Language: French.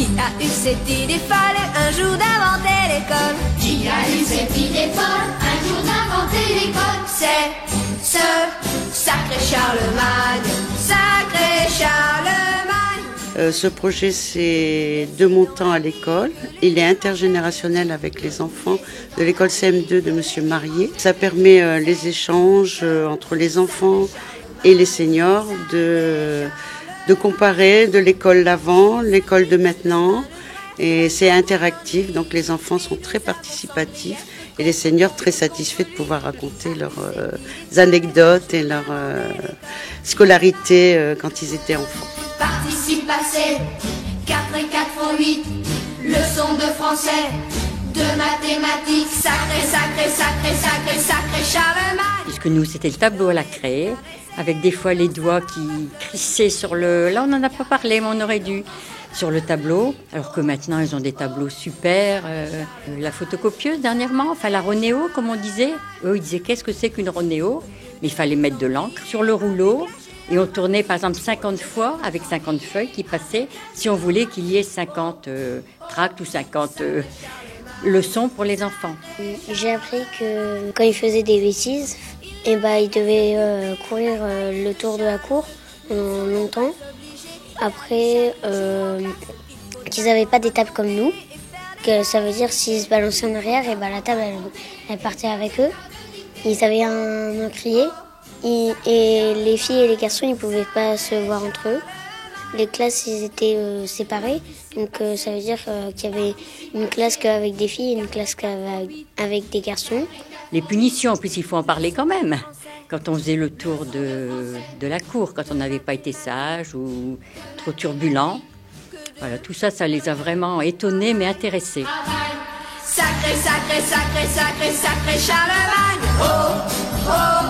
Qui a eu cette idée folle un jour d'inventer l'école? Qui a eu cette idée folle un jour d'inventer l'école? C'est ce sacré Charlemagne, sacré Charlemagne. Ce projet, c'est de mon temps à l'école. Il est intergénérationnel avec les enfants de l'école CM2 de Monsieur Marié. Ça permet les échanges entre les enfants et les seniors de comparer de l'école d'avant, l'école de maintenant. Et c'est interactif, donc les enfants sont très participatifs et les seniors très satisfaits de pouvoir raconter leurs anecdotes et leur scolarité quand ils étaient enfants. Participe passé, 4 et 4 font 8, leçon de français, de mathématiques, sacré, sacré, sacré, sacré, sacré Charlemagne. Puisque nous, c'était le tableau à la craie, avec des fois les doigts qui crissaient sur le... Là, on n'en a pas parlé, mais on aurait dû. Sur le tableau, alors que maintenant, ils ont des tableaux super. La photocopieuse, dernièrement, enfin la Ronéo, comme on disait. Eux, ils disaient, qu'est-ce que c'est qu'une Ronéo? Mais il fallait mettre de l'encre sur le rouleau. Et on tournait par exemple 50 fois avec 50 feuilles qui passaient si on voulait qu'il y ait 50 tracts ou 50 leçons pour les enfants. J'ai appris que quand ils faisaient des bêtises, ils devaient courir le tour de la cour pendant longtemps. Après, qu'ils n'avaient pas des tables comme nous, que ça veut dire s'ils se balançaient en arrière, et la table elle partait avec eux. Ils avaient un encrier. Et les filles et les garçons, ils ne pouvaient pas se voir entre eux. Les classes, ils étaient séparées. Donc ça veut dire qu'il y avait une classe avec des filles et une classe avec des garçons. Les punitions, en plus, il faut en parler quand même. Quand on faisait le tour de la cour, quand on n'avait pas été sage ou trop turbulent. Voilà, tout ça, ça les a vraiment étonnés, mais intéressés. Sacré, sacré, sacré, sacré, sacré Charlemagne. Oh, oh.